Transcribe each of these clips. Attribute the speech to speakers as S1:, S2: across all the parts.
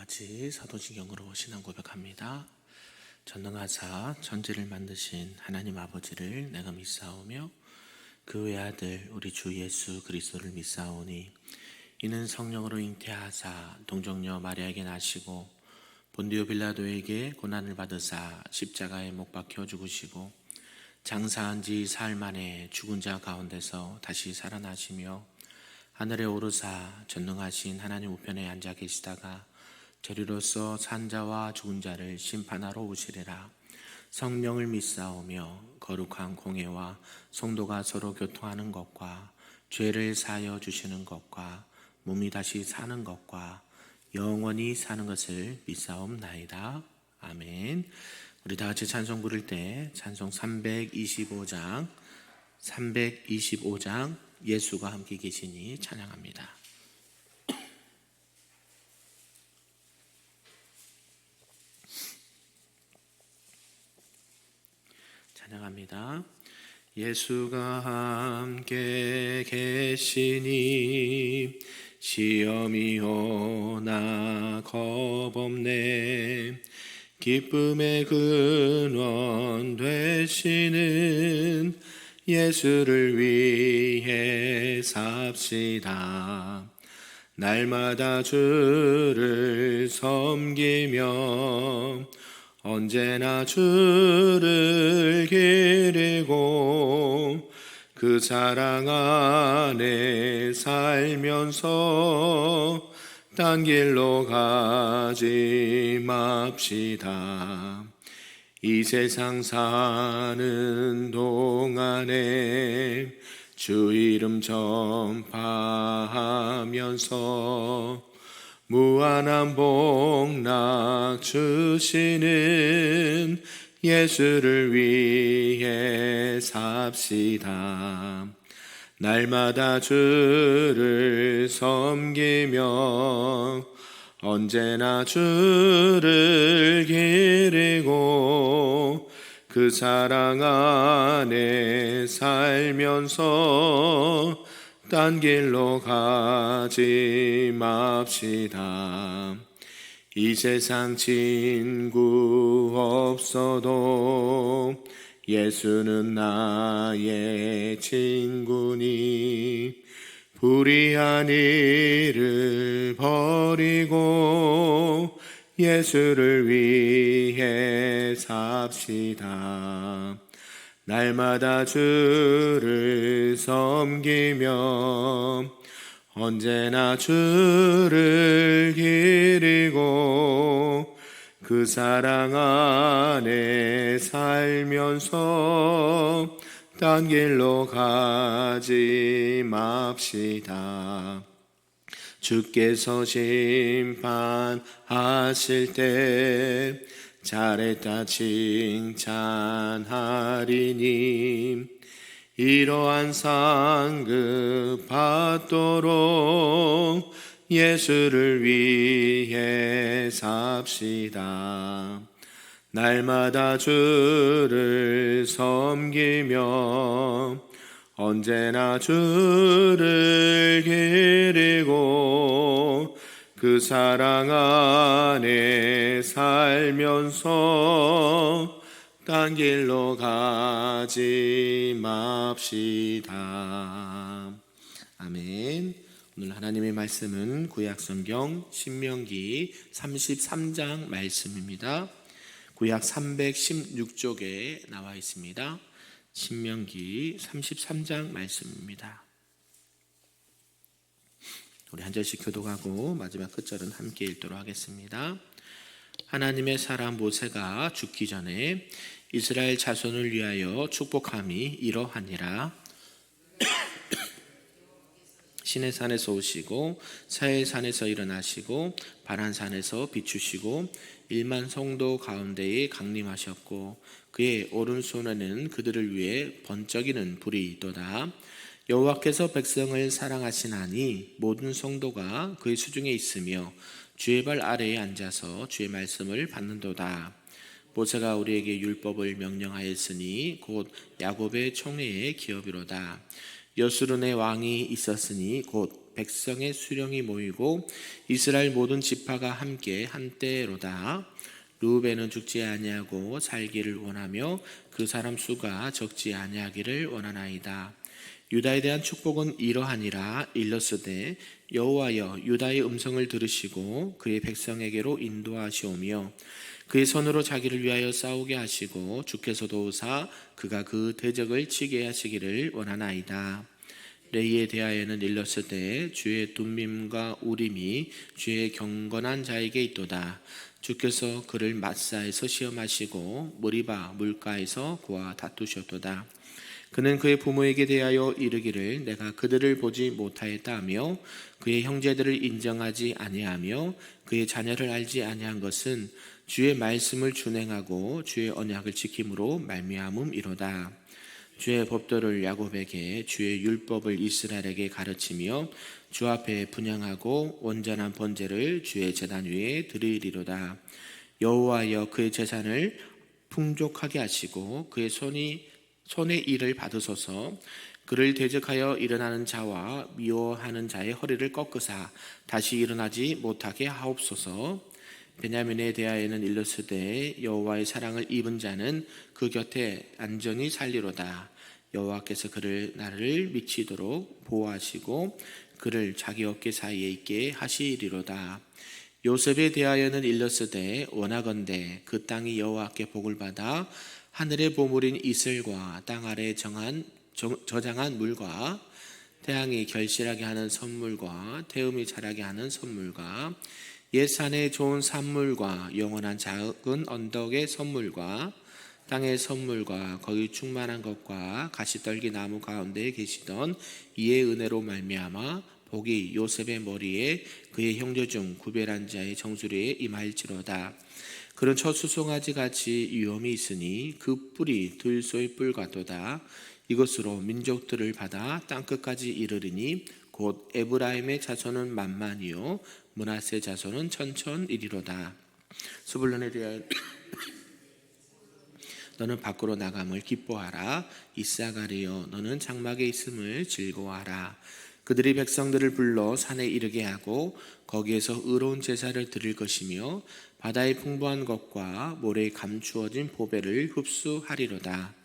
S1: 같이 사도신경으로 신앙 고백합니다. 전능하사 천지를 만드신 하나님 아버지를 내가 믿사오며 그 외아들 우리 주 예수 그리스도를 믿사오니 이는 성령으로 잉태하사 동정녀 마리아에게 나시고 본디오 빌라도에게 고난을 받으사 십자가에 못 박혀 죽으시고 장사한 지 사흘 만에 죽은 자 가운데서 다시 살아나시며 하늘에 오르사 전능하신 하나님 우편에 앉아 계시다가 저리로서 산 자와 죽은 자를 심판하러 오시리라. 성령을 믿사오며 거룩한 공회와 성도가 서로 교통하는 것과 죄를 사하여 주시는 것과 몸이 다시 사는 것과 영원히 사는 것을 믿사옵나이다. 아멘. 우리 다 같이 찬송 부를 때 찬송 325장 예수가 함께 계시니 찬양합니다. 찬양합니다. 예수가 함께 계시니 시험이 오나 겁없네. 기쁨의 근원 되시는 예수를 위해 삽시다. 날마다 주를 섬기며 언제나 주를 기리고 그 사랑 안에 살면서 딴 길로 가지 맙시다. 이 세상 사는 동안에 주 이름 전파하면서 무한한 복락 주시는 예수를 위해 삽시다. 날마다 주를 섬기며 언제나 주를 기리고 그 사랑 안에 살면서 딴 길로 가지 맙시다. 이 세상 친구 없어도 예수는 나의 친구니 불의한 일을 버리고 예수를 위해 삽시다. 날마다 주를 섬기며 언제나 주를 기리고 그 사랑 안에 살면서 딴 길로 가지 맙시다. 주께서 심판하실 때 잘했다 칭찬하리니 이러한 상급 받도록 예수를 위해 삽시다. 날마다 주를 섬기며 언제나 주를 기리고 그 사랑 안에 살면서 딴 길로 가지 맙시다. 아멘. 오늘 하나님의 말씀은 구약성경 신명기 33장 말씀입니다. 구약 316쪽에 나와 있습니다. 신명기 33장 말씀입니다. 우리 한 절씩 교독하고 마지막 끝절은 함께 읽도록 하겠습니다. 하나님의 사람 모세가 죽기 전에 이스라엘 자손을 위하여 축복함이 이러하니라. 시내산에서 오시고 사해산에서 일어나시고 바란산에서 비추시고 1만 성도 가운데에 강림하셨고 그의 오른손에는 그들을 위해 번쩍이는 불이 있도다. 여호와께서 백성을 사랑하시나니 모든 성도가 그의 수중에 있으며 주의 발 아래에 앉아서 주의 말씀을 받는도다. 모세가 우리에게 율법을 명령하였으니 곧 야곱의 총회의 기업이로다. 여수론의 왕이 있었으니 곧 백성의 수령이 모이고 이스라엘 모든 지파가 함께 한때로다. 르우벤은 죽지 아니하고 살기를 원하며 그 사람 수가 적지 아니하기를 원하나이다. 유다에 대한 축복은 이러하니라. 일러스되 여호와여 유다의 음성을 들으시고 그의 백성에게로 인도하시오며 그의 손으로 자기를 위하여 싸우게 하시고 주께서 도우사 그가 그 대적을 치게 하시기를 원하나이다. 레이에 대하여는 일렀으되 주의 둠밈과 우림이 주의 경건한 자에게 있도다. 주께서 그를 마사에서 시험하시고 무리바 물가에서 그와 다투셨도다. 그는 그의 부모에게 대하여 이르기를 내가 그들을 보지 못하였다 하며 그의 형제들을 인정하지 아니하며 그의 자녀를 알지 아니한 것은 주의 말씀을 준행하고 주의 언약을 지킴으로 말미암음이로다. 주의 법도를 야곱에게 주의 율법을 이스라엘에게 가르치며 주 앞에 분향하고 온전한 번제를 주의 제단 위에 드리리로다. 여호와여 그의 재산을 풍족하게 하시고 그의 손의 일을 받으소서. 그를 대적하여 일어나는 자와 미워하는 자의 허리를 꺾으사 다시 일어나지 못하게 하옵소서. 베냐민에 대하여는 일렀으되 여호와의 사랑을 입은 자는 그 곁에 안전히 살리로다. 여호와께서 그를 나를 미치도록 보호하시고 그를 자기 어깨 사이에 있게 하시리로다. 요셉에 대하여는 일렀으되 원하건대 그 땅이 여호와께 복을 받아 하늘의 보물인 이슬과 땅 아래에 저장한 물과 태양이 결실하게 하는 선물과 태음이 자라게 하는 선물과 옛 산의 좋은 산물과 영원한 작은 언덕의 선물과 땅의 선물과 거기 충만한 것과 가시떨기 나무 가운데에 계시던 이의 은혜로 말미암아 복이 요셉의 머리에 그의 형제 중 구별한 자의 정수리에 임할지로다. 그는 첫 수송아지 같이 위엄이 있으니 그 뿔이 들소의 뿔 같도다. 이것으로 민족들을 받아 땅끝까지 이르리니 곧 에브라임의 자손은 만만이요 므낫세 자손은 천천이리로다. 스불론에 대하여 너는 밖으로 나감을 기뻐하라. 이사가리여 너는 장막에 있음을 즐거워하라. 그들이 백성들을 불러 산에 이르게 하고 거기에서 의로운 제사를 드릴 것이며 바다의 풍부한 것과 모래에 감추어진 보배를 흡수하리로다.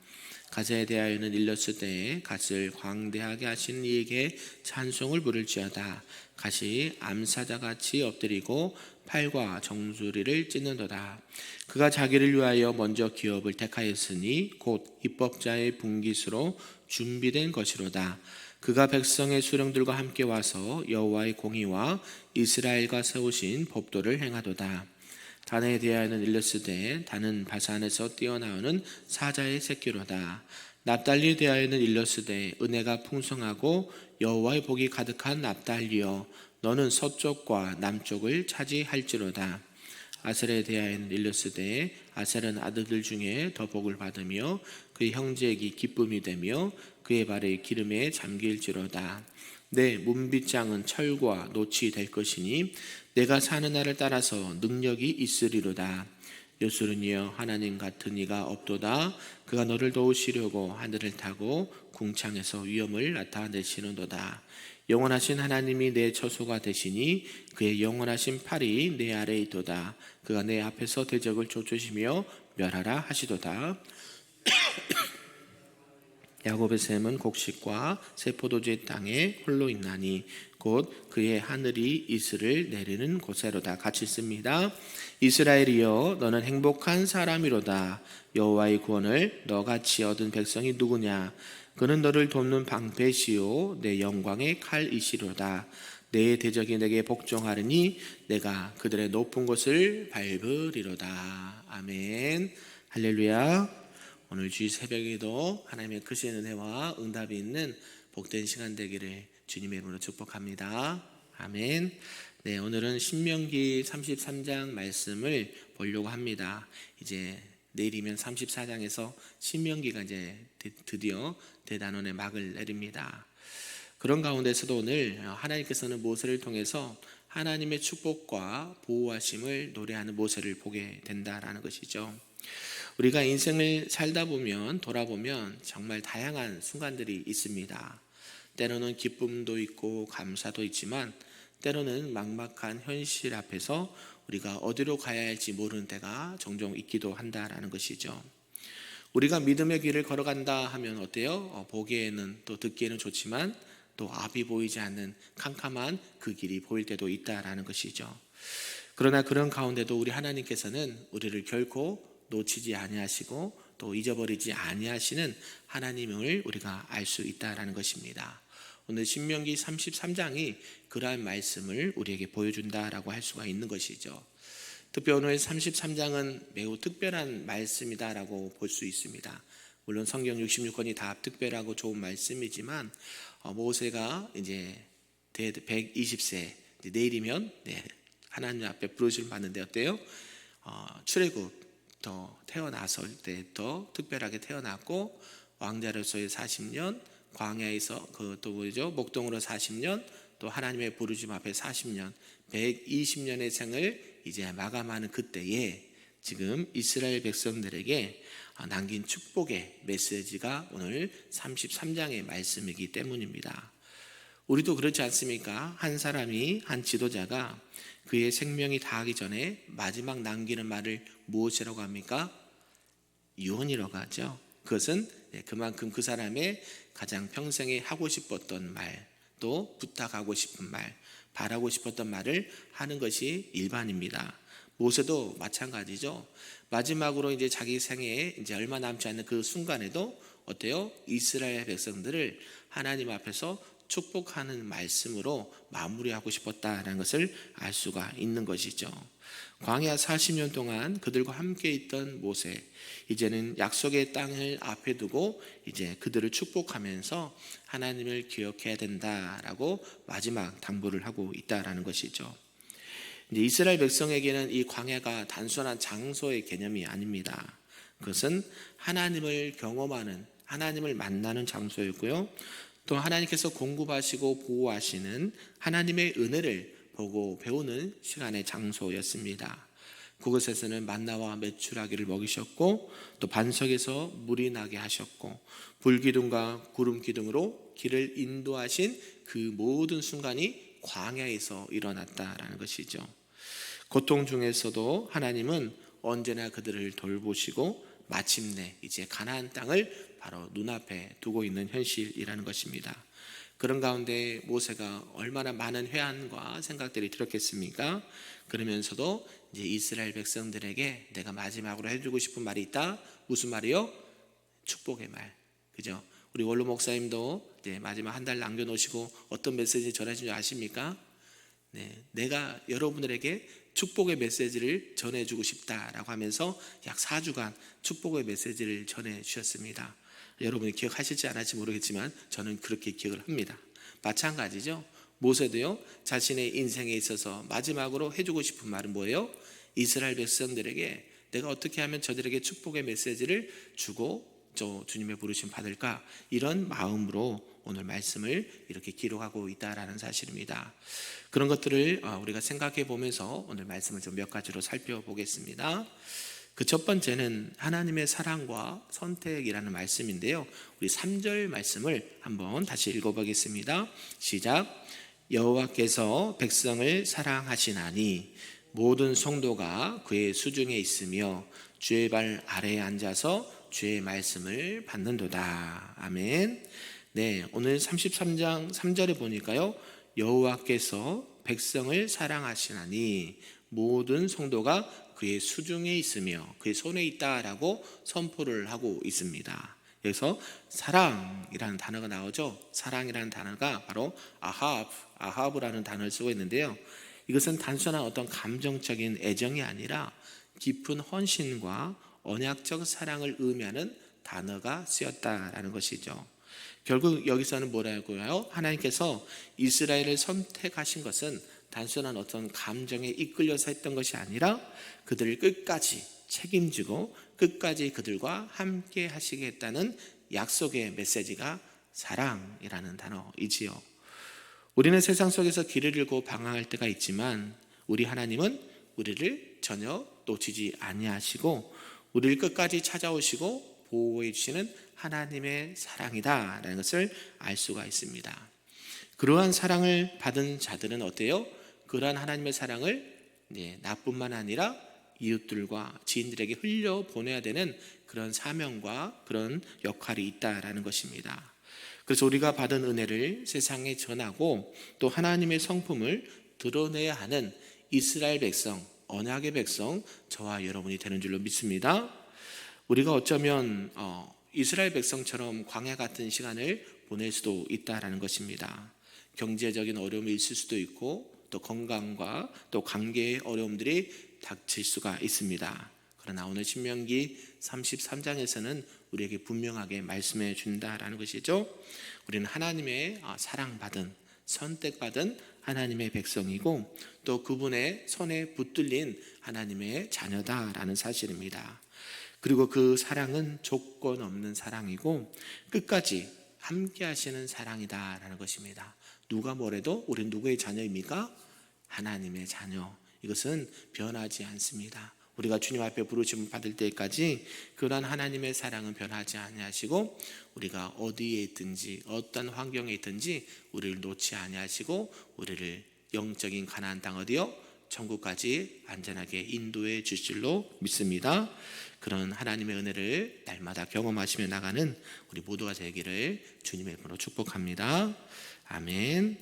S1: 가자에 대하여는 일렀으되 갓을 광대하게 하신 이에게 찬송을 부를지어다. 갓이 암사자같이 엎드리고 팔과 정수리를 찢는도다. 그가 자기를 위하여 먼저 기업을 택하였으니 곧 입법자의 분깃으로 준비된 것이로다. 그가 백성의 수령들과 함께 와서 여호와의 공의와 이스라엘과 세우신 법도를 행하도다. 단에 대하여는 일렀으되 단은 바산에서 뛰어나오는 사자의 새끼로다. 납달리에 대하여는 일렀으되 은혜가 풍성하고 여호와의 복이 가득한 납달리여 너는 서쪽과 남쪽을 차지할지로다. 아셀에 대하여는 일렀으되 아셀은 아들들 중에 더 복을 받으며 그의 형제에게 기쁨이 되며 그의 발에 기름에 잠길지로다. 내 문빗장은 철과 노치 될 것이니 내가 사는 날을 따라서 능력이 있으리로다. 요술은이여 하나님 같은 이가 없도다. 그가 너를 도우시려고 하늘을 타고 궁창에서 위엄을 나타내시는도다. 영원하신 하나님이 내 처소가 되시니 그의 영원하신 팔이 내 아래에 있도다. 그가 내 앞에서 대적을 쫓으시며 멸하라 하시도다. 야곱의 샘은 곡식과 새 포도주의 땅에 홀로 있나니 곧 그의 하늘이 이슬을 내리는 곳에로다. 같이 씁니다. 이스라엘이여 너는 행복한 사람이로다. 여호와의 구원을 너같이 얻은 백성이 누구냐. 그는 너를 돕는 방패시요 내 영광의 칼이시로다. 내 대적이 내게 복종하리니 내가 그들의 높은 곳을 밟으리로다. 아멘. 할렐루야. 오늘 주일 새벽에도 하나님의 크신 은혜와 응답이 있는 복된 시간 되기를 주님의 이름으로 축복합니다. 아멘. 네, 오늘은 신명기 33장 말씀을 보려고 합니다. 이제 내일이면 34장에서 신명기가 이제 드디어 대단원의 막을 내립니다. 그런 가운데서도 오늘 하나님께서는 모세를 통해서 하나님의 축복과 보호하심을 노래하는 모세를 보게 된다라는 것이죠. 우리가 인생을 살다 보면 돌아보면 정말 다양한 순간들이 있습니다. 때로는 기쁨도 있고 감사도 있지만 때로는 막막한 현실 앞에서 우리가 어디로 가야 할지 모르는 때가 종종 있기도 한다라는 것이죠. 우리가 믿음의 길을 걸어간다 하면 어때요? 보기에는 또 듣기에는 좋지만 또 앞이 보이지 않는 캄캄한 그 길이 보일 때도 있다라는 것이죠. 그러나 그런 가운데도 우리 하나님께서는 우리를 결코 놓치지 아니하시고 또 잊어버리지 아니하시는 하나님을 우리가 알 수 있다라는 것입니다. 오늘 신명기 33장이 그러한 말씀을 우리에게 보여준다라고 할 수가 있는 것이죠. 특히 오늘 33장은 매우 특별한 말씀이다라고 볼 수 있습니다. 물론 성경 66권이 다 특별하고 좋은 말씀이지만 모세가 이제 120세 내일이면 하나님 앞에 부르심을 받는데 어때요? 출애굽부터 태어났을 때부터 특별하게 태어났고 왕자로서의 40년, 광야에서 그또 뭐죠? 목동으로 40년, 또 하나님의 부르심 앞에 40년, 120년의 생을 이제 마감하는 그때에 지금 이스라엘 백성들에게 남긴 축복의 메시지가 오늘 33장의 말씀이기 때문입니다. 우리도 그렇지 않습니까? 한 사람이, 한 지도자가 그의 생명이 다하기 전에 마지막 남기는 말을 무엇이라고 합니까? 유언이라고 하죠. 그것은 그만큼 그 사람의 가장 평생에 하고 싶었던 말, 또 부탁하고 싶은 말, 바라고 싶었던 말을 하는 것이 일반입니다. 모세도 마찬가지죠. 마지막으로 이제 자기 생애에 이제 얼마 남지 않는 그 순간에도 어때요? 이스라엘 백성들을 하나님 앞에서 축복하는 말씀으로 마무리하고 싶었다라는 것을 알 수가 있는 것이죠. 광야 40년 동안 그들과 함께 있던 모세, 이제는 약속의 땅을 앞에 두고 이제 그들을 축복하면서 하나님을 기억해야 된다라고 마지막 당부를 하고 있다라는 것이죠. 이제 이스라엘 백성에게는 이 광야가 단순한 장소의 개념이 아닙니다. 그것은 하나님을 경험하는, 하나님을 만나는 장소였고요. 또 하나님께서 공급하시고 보호하시는 하나님의 은혜를 보고 배우는 시간의 장소였습니다. 그곳에서는 만나와 메추라기를 먹이셨고 또 반석에서 물이 나게 하셨고 불기둥과 구름기둥으로 길을 인도하신 그 모든 순간이 광야에서 일어났다라는 것이죠. 고통 중에서도 하나님은 언제나 그들을 돌보시고 마침내 이제 가나안 땅을 바로 눈앞에 두고 있는 현실이라는 것입니다. 그런 가운데 모세가 얼마나 많은 회한과 생각들이 들었겠습니까? 그러면서도 이제 이스라엘 백성들에게 내가 마지막으로 해주고 싶은 말이 있다. 무슨 말이요? 축복의 말. 그죠? 우리 원로 목사님도 이제 마지막 한 달 남겨놓으시고 어떤 메시지 전하신 줄 아십니까? 내가 여러분들에게 축복의 메시지를 전해주고 싶다라고 하면서 약 4주간 축복의 메시지를 전해주셨습니다. 여러분이 기억하실지 안 할지 모르겠지만 저는 그렇게 기억을 합니다. 마찬가지죠. 모세도요, 자신의 인생에 있어서 마지막으로 해주고 싶은 말은 뭐예요? 이스라엘 백성들에게 내가 어떻게 하면 저들에게 축복의 메시지를 주고 저 주님의 부르심 받을까? 이런 마음으로 오늘 말씀을 이렇게 기록하고 있다라는 사실입니다. 그런 것들을 우리가 생각해 보면서 오늘 말씀을 좀 몇 가지로 살펴보겠습니다. 그 첫 번째는 하나님의 사랑과 선택이라는 말씀인데요. 우리 3절 말씀을 한번 다시 읽어보겠습니다. 시작. 여호와께서 백성을 사랑하시나니 모든 성도가 그의 수중에 있으며 주의 발 아래에 앉아서 주의 말씀을 받는도다. 아멘. 오늘 33장 3절에 보니까요. 여호와께서 백성을 사랑하시나니 모든 성도가 그의 수중에 있으며 그의 손에 있다라고 선포를 하고 있습니다. 여기서 사랑이라는 단어가 나오죠. 사랑이라는 단어가 바로 아하브라는 단어를 쓰고 있는데요. 이것은 단순한 어떤 감정적인 애정이 아니라 깊은 헌신과 언약적 사랑을 의미하는 단어가 쓰였다라는 것이죠. 결국 여기서는 뭐라고요? 하나님께서 이스라엘을 선택하신 것은 단순한 어떤 감정에 이끌려서 했던 것이 아니라 그들을 끝까지 책임지고 끝까지 그들과 함께 하시겠다는 약속의 메시지가 사랑이라는 단어이지요. 우리는 세상 속에서 길을 잃고 방황할 때가 있지만 우리 하나님은 우리를 전혀 놓치지 아니하시고 우리를 끝까지 찾아오시고 보호해 주시는 하나님의 사랑이다라는 것을 알 수가 있습니다. 그러한 사랑을 받은 자들은 어때요? 그러한 하나님의 사랑을 나뿐만 아니라 이웃들과 지인들에게 흘려보내야 되는 그런 사명과 그런 역할이 있다라는 것입니다. 그래서 우리가 받은 은혜를 세상에 전하고 또 하나님의 성품을 드러내야 하는 이스라엘 백성, 언약의 백성, 저와 여러분이 되는 줄로 믿습니다. 우리가 어쩌면 이스라엘 백성처럼 광야 같은 시간을 보낼 수도 있다라는 것입니다. 경제적인 어려움이 있을 수도 있고 또 건강과 또 관계의 어려움들이 닥칠 수가 있습니다. 그러나 오늘 신명기 33장에서는 우리에게 분명하게 말씀해 준다라는 것이죠. 우리는 하나님의 사랑받은, 선택받은 하나님의 백성이고 또 그분의 손에 붙들린 하나님의 자녀다라는 사실입니다. 그리고 그 사랑은 조건 없는 사랑이고 끝까지 함께 하시는 사랑이다라는 것입니다. 누가 뭐래도 우린 누구의 자녀입니까? 하나님의 자녀. 이것은 변하지 않습니다. 우리가 주님 앞에 부르심을 받을 때까지 그러한 하나님의 사랑은 변하지 아니하시고 우리가 어디에 있든지 어떤 환경에 있든지 우리를 놓지 아니하시고 우리를 영적인 가나안 땅 어디요? 천국까지 안전하게 인도해 주실 줄로 믿습니다. 그런 하나님의 은혜를 날마다 경험하시며 나가는 우리 모두가 되기를 주님의 이름으로 축복합니다. 아멘.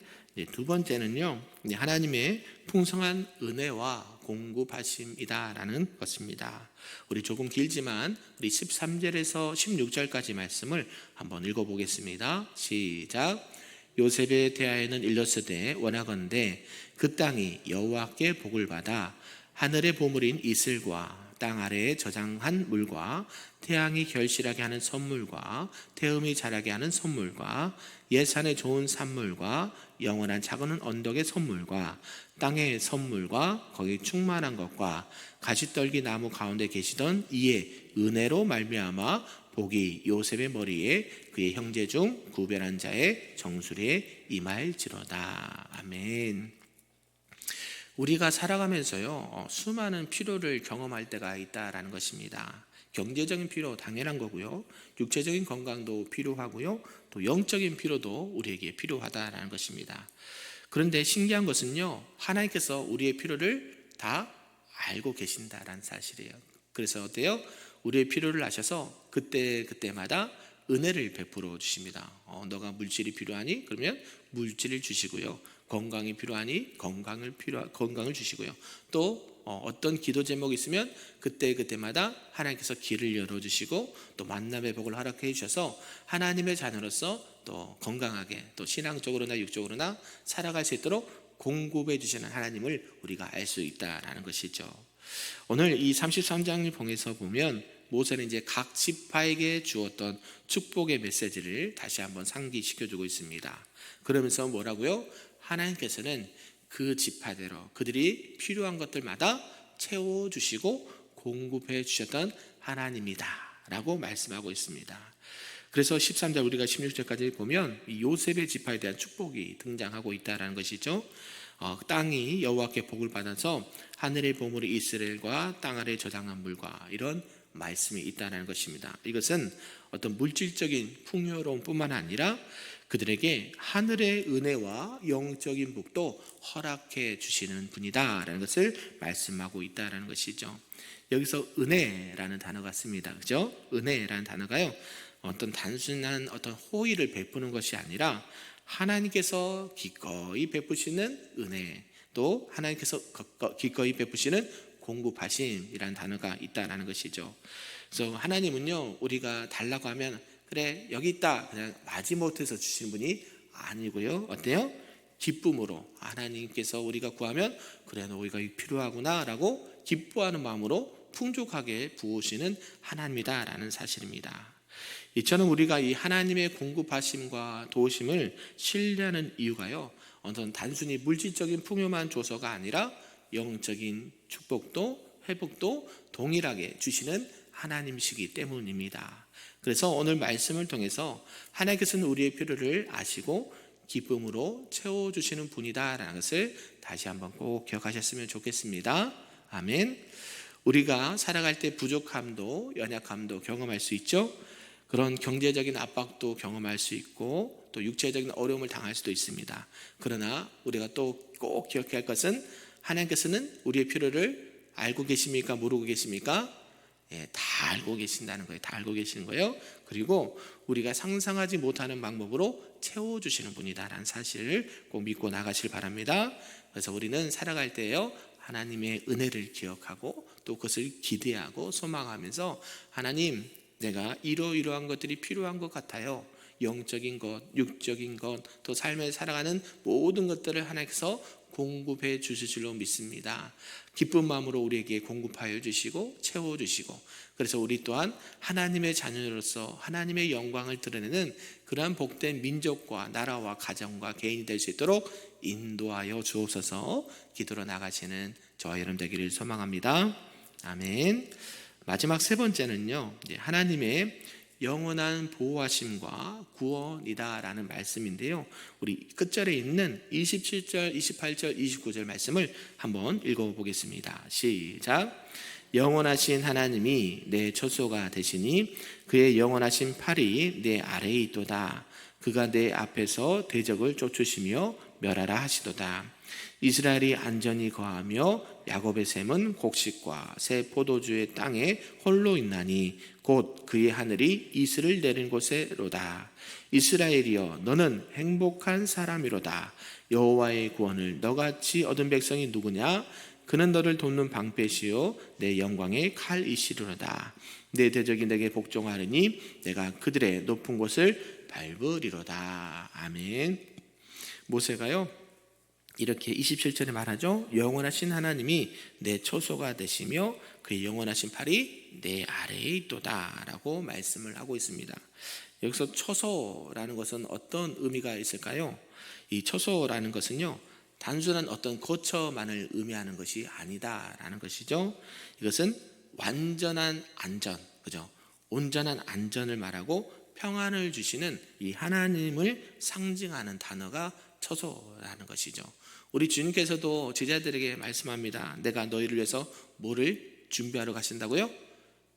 S1: 두 번째는요, 하나님의 풍성한 은혜와 공급하심이다라는 것입니다. 우리 조금 길지만 우리 13절에서 16절까지 말씀을 한번 읽어보겠습니다. 시작. 요셉에 대하여는 일렀으되 원하건대 그 땅이 여호와께 복을 받아 하늘의 보물인 이슬과 땅 아래에 저장한 물과 태양이 결실하게 하는 선물과 태음이 자라게 하는 선물과 예산의 좋은 산물과 영원한 작은 언덕의 선물과 땅의 선물과 거기 충만한 것과 가시떨기 나무 가운데 계시던 이의 은혜로 말미암아 복이 요셉의 머리에 그의 형제 중 구별한 자의 정수리에 임할지로다. 아멘. 우리가 살아가면서요 수많은 필요를 경험할 때가 있다라는 것입니다. 경제적인 필요 당연한 거고요, 육체적인 건강도 필요하고요, 또 영적인 필요도 우리에게 필요하다라는 것입니다. 그런데 신기한 것은요, 하나님께서 우리의 필요를 다 알고 계신다라는 사실이에요. 그래서 어때요? 우리의 필요를 아셔서 그때마다 은혜를 베풀어 주십니다. 너가 물질이 필요하니? 그러면 물질을 주시고요. 건강이 필요하니? 건강을 주시고요. 또 어떤 기도 제목이 있으면 그때마다 하나님께서 길을 열어주시고 또 만남의 복을 허락해 주셔서 하나님의 자녀로서 또 건강하게 또 신앙적으로나 육적으로나 살아갈 수 있도록 공급해 주시는 하나님을 우리가 알 수 있다라는 것이죠. 오늘 이 33장을 통해서 보면 모세는 이제 각 지파에게 주었던 축복의 메시지를 다시 한번 상기시켜주고 있습니다. 그러면서 뭐라고요? 하나님께서는 그 지파대로 그들이 필요한 것들마다 채워주시고 공급해 주셨던 하나님이다 라고 말씀하고 있습니다. 그래서 13절 우리가 16절까지 보면 요셉의 지파에 대한 축복이 등장하고 있다는 것이죠. 땅이 여호와께 복을 받아서 하늘의 보물이 이스라엘과 땅 아래 저장한 물과 이런 말씀이 있다는 것입니다. 이것은 어떤 물질적인 풍요로움 뿐만 아니라 그들에게 하늘의 은혜와 영적인 복도 허락해 주시는 분이다라는 것을 말씀하고 있다는 것이죠. 여기서 은혜라는 단어가 씁니다. 그죠? 은혜라는 단어가요, 어떤 단순한 어떤 호의를 베푸는 것이 아니라 하나님께서 기꺼이 베푸시는 은혜, 또 하나님께서 기꺼이 베푸시는 공급하심이라는 단어가 있다라는 것이죠. 그래서 하나님은요, 우리가 달라고 하면 그래 여기 있다 그냥 마지못해서 주시는 분이 아니고요, 어때요? 기쁨으로 하나님께서 우리가 구하면 그래 너희가 필요하구나 라고 기뻐하는 마음으로 풍족하게 부으시는 하나님이다라는 사실입니다. 이처럼 우리가 이 하나님의 공급하심과 도우심을 신뢰하는 이유가요, 어떤 단순히 물질적인 풍요만 줘서가 아니라 영적인 축복도 회복도 동일하게 주시는 하나님이시기 때문입니다. 그래서 오늘 말씀을 통해서 하나님께서는 우리의 필요를 아시고 기쁨으로 채워주시는 분이다라는 것을 다시 한번 꼭 기억하셨으면 좋겠습니다. 아멘. 우리가 살아갈 때 부족함도 연약함도 경험할 수 있죠. 그런 경제적인 압박도 경험할 수 있고 또 육체적인 어려움을 당할 수도 있습니다. 그러나 우리가 또 꼭 기억해야 할 것은 하나님께서는 우리의 필요를 알고 계십니까? 모르고 계십니까? 예, 다 알고 계신다는 거예요. 다 알고 계시는 거예요. 그리고 우리가 상상하지 못하는 방법으로 채워주시는 분이다라는 사실을 꼭 믿고 나가실 바랍니다. 그래서 우리는 살아갈 때요, 하나님의 은혜를 기억하고 또 그것을 기대하고 소망하면서 하나님, 내가 이러이러한 것들이 필요한 것 같아요. 영적인 것, 육적인 것, 또 삶에 살아가는 모든 것들을 하나님께서 공급해 주실 줄로 믿습니다. 기쁜 마음으로 우리에게 공급하여 주시고 채워주시고, 그래서 우리 또한 하나님의 자녀로서 하나님의 영광을 드러내는 그러한 복된 민족과 나라와 가정과 개인이 될 수 있도록 인도하여 주옵소서. 기도로 나가시는 저와 여러분 되기를 소망합니다. 아멘. 마지막 세 번째는요, 하나님의 영원한 보호하심과 구원이다라는 말씀인데요, 우리 끝절에 있는 27절, 28절, 29절 말씀을 한번 읽어보겠습니다. 시작. 영원하신 하나님이 내 처소가 되시니 그의 영원하신 팔이 내 아래에 있도다. 그가 내 앞에서 대적을 쫓으시며 멸하라 하시도다. 이스라엘이 안전히 거하며 야곱의 샘은 곡식과 새 포도주의 땅에 홀로 있나니 곧 그의 하늘이 이슬을 내린 곳에로다. 이스라엘이여, 너는 행복한 사람이로다. 여호와의 구원을 너같이 얻은 백성이 누구냐? 그는 너를 돕는 방패시요 내 영광의 칼이시리로다. 내 대적이 내게 복종하리니 내가 그들의 높은 곳을 밟으리로다. 아멘. 모세가요, 이렇게 27절에 말하죠. 영원하신 하나님이 내 처소가 되시며 그의 영원하신 팔이 내 아래에 있도다 라고 말씀을 하고 있습니다. 여기서 처소라는 것은 어떤 의미가 있을까요? 이 처소라는 것은요, 단순한 어떤 거처만을 의미하는 것이 아니다라는 것이죠. 이것은 완전한 안전, 그죠? 온전한 안전을 말하고 평안을 주시는 이 하나님을 상징하는 단어가 처소라는 것이죠. 우리 주님께서도 제자들에게 말씀합니다. 내가 너희를 위해서 뭐를 준비하러 가신다고요?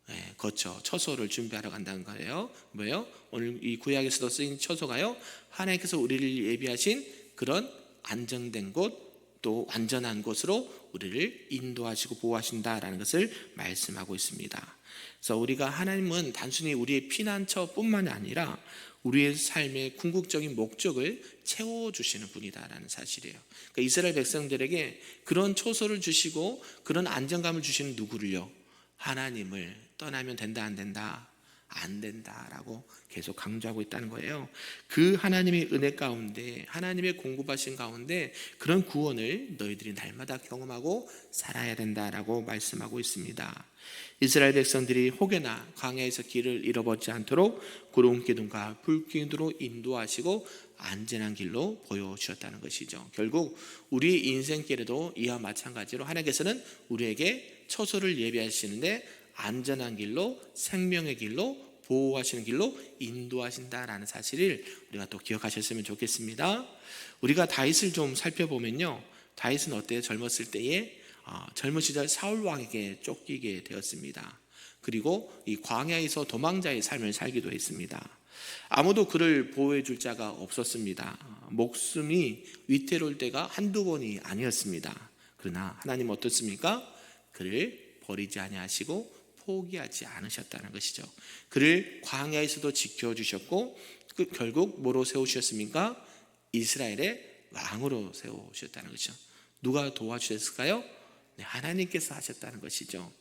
S1: 네, 거처, 처소를 준비하러 간다는 거예요. 뭐예요? 오늘 이 구약에서도 쓰인 처소가요, 하나님께서 우리를 예비하신 그런 안정된 곳, 또 안전한 곳으로 우리를 인도하시고 보호하신다라는 것을 말씀하고 있습니다. 그래서 우리가 하나님은 단순히 우리의 피난처뿐만이 아니라 우리의 삶의 궁극적인 목적을 채워주시는 분이다라는 사실이에요. 그러니까 이스라엘 백성들에게 그런 처소를 주시고 그런 안정감을 주시는 누구를요? 하나님을. 떠나면 된다 안 된다? 안 된다라고 계속 강조하고 있다는 거예요. 그 하나님의 은혜 가운데, 하나님의 공급하신 가운데 그런 구원을 너희들이 날마다 경험하고 살아야 된다라고 말씀하고 있습니다. 이스라엘 백성들이 혹여나 광야에서 길을 잃어버리지 않도록 구름 기둥과 불 기둥으로 인도하시고 안전한 길로 보여주셨다는 것이죠. 결국 우리 인생길에도 이와 마찬가지로 하나님께서는 우리에게 처소를 예비하시는데 안전한 길로, 생명의 길로, 보호하시는 길로 인도하신다라는 사실을 우리가 또 기억하셨으면 좋겠습니다. 우리가 다윗을 좀 살펴보면요, 다윗은 어때요? 젊었을 때에 젊은 시절 사울 왕에게 쫓기게 되었습니다. 그리고 이 광야에서 도망자의 삶을 살기도 했습니다. 아무도 그를 보호해 줄 자가 없었습니다. 목숨이 위태로울 때가 한두 번이 아니었습니다. 그러나 하나님 어떻습니까? 그를 버리지 아니하시고 포기하지 않으셨다는 것이죠. 그를 광야에서도 지켜주셨고 결국 뭐로 세우셨습니까? 이스라엘의 왕으로 세우셨다는 것이죠. 누가 도와주셨을까요? 네, 하나님께서 하셨다는 것이죠.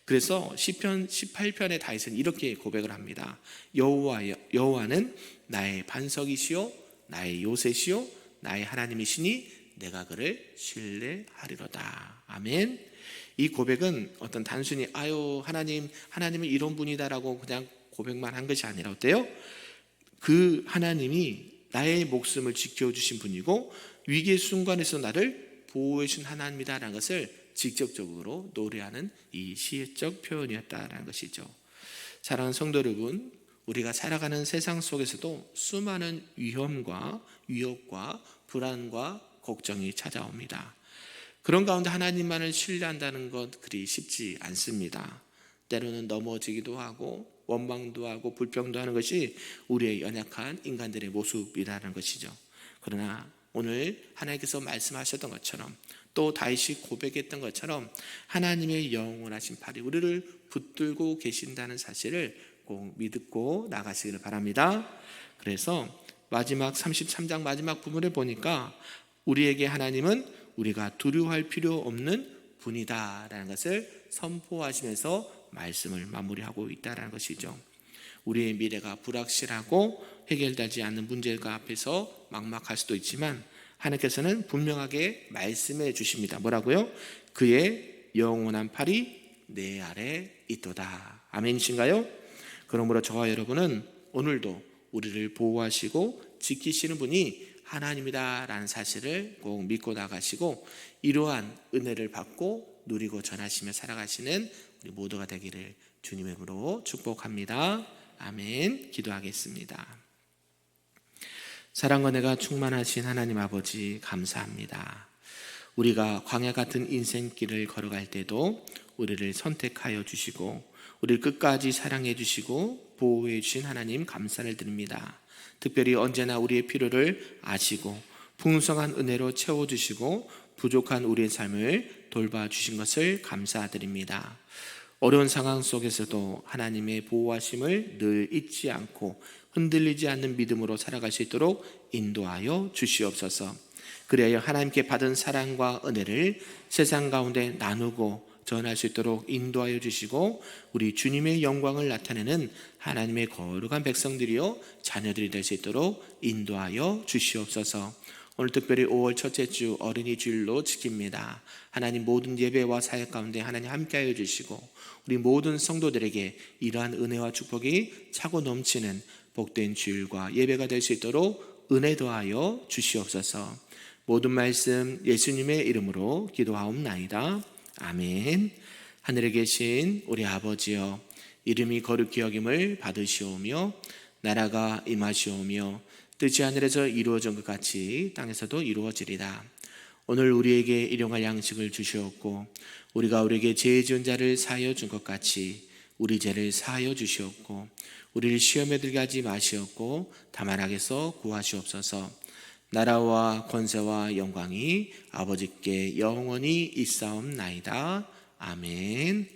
S1: 그래서 시편 18편의 다윗은 이렇게 고백을 합니다. 여호와는 나의 반석이시요 나의 요새시요 나의 하나님이시니 내가 그를 신뢰하리로다. 아멘. 이 고백은 어떤 단순히 하나님은 이런 분이다라고 그냥 고백만 한 것이 아니라 어때요? 그 하나님이 나의 목숨을 지켜주신 분이고 위기의 순간에서 나를 보호해 준 하나님이다라는 것을 직접적으로 노래하는 이 시적 표현이었다라는 것이죠. 사랑하는 성도 여러분, 우리가 살아가는 세상 속에서도 수많은 위험과 위협과 불안과 걱정이 찾아옵니다. 그런 가운데 하나님만을 신뢰한다는 것 그리 쉽지 않습니다. 때로는 넘어지기도 하고 원망도 하고 불평도 하는 것이 우리의 연약한 인간들의 모습이라는 것이죠. 그러나 오늘 하나님께서 말씀하셨던 것처럼 또 다윗이 고백했던 것처럼 하나님의 영원하신 팔이 우리를 붙들고 계신다는 사실을 꼭 믿고 나가시기를 바랍니다. 그래서 마지막 33장 마지막 부분을 보니까 우리에게 하나님은 우리가 두려워할 필요 없는 분이다라는 것을 선포하시면서 말씀을 마무리하고 있다는 것이죠. 우리의 미래가 불확실하고 해결되지 않는 문제가 앞에서 막막할 수도 있지만 하나님께서는 분명하게 말씀해 주십니다. 뭐라고요? 그의 영원한 팔이 내 아래 있도다. 아멘이신가요? 그러므로 저와 여러분은 오늘도 우리를 보호하시고 지키시는 분이 하나님이다라는 사실을 꼭 믿고 나가시고 이러한 은혜를 받고 누리고 전하시며 살아가시는 우리 모두가 되기를 주님의 이름으로 축복합니다. 아멘. 기도하겠습니다. 사랑과 은혜가 충만하신 하나님 아버지 감사합니다. 우리가 광야 같은 인생길을 걸어갈 때도 우리를 선택하여 주시고 우리를 끝까지 사랑해 주시고 보호해 주신 하나님 감사를 드립니다. 특별히 언제나 우리의 필요를 아시고 풍성한 은혜로 채워주시고 부족한 우리의 삶을 돌봐주신 것을 감사드립니다. 어려운 상황 속에서도 하나님의 보호하심을 늘 잊지 않고 흔들리지 않는 믿음으로 살아갈 수 있도록 인도하여 주시옵소서. 그리하여 하나님께 받은 사랑과 은혜를 세상 가운데 나누고 전할 수 있도록 인도하여 주시고 우리 주님의 영광을 나타내는 하나님의 거룩한 백성들이요 자녀들이 될 수 있도록 인도하여 주시옵소서. 오늘 특별히 5월 첫째 주 어린이 주일로 지킵니다. 하나님 모든 예배와 사역 가운데 하나님 함께하여 주시고 우리 모든 성도들에게 이러한 은혜와 축복이 차고 넘치는 복된 주일과 예배가 될 수 있도록 은혜 더하여 주시옵소서. 모든 말씀 예수님의 이름으로 기도하옵나이다. 아멘. 하늘에 계신 우리 아버지여, 이름이 거룩히 여김을 받으시오며 나라가 임하시오며 뜻이 하늘에서 이루어진 것 같이 땅에서도 이루어지리다. 오늘 우리에게 일용할 양식을 주시옵고 우리가 우리에게 죄 지은 자를 사하여 준 것 같이 우리 죄를 사하여 주시옵고 우리를 시험에 들게 하지 마시옵고 다만 악에서 구하시옵소서. 나라와 권세와 영광이 아버지께 영원히 있사옵나이다. 아멘.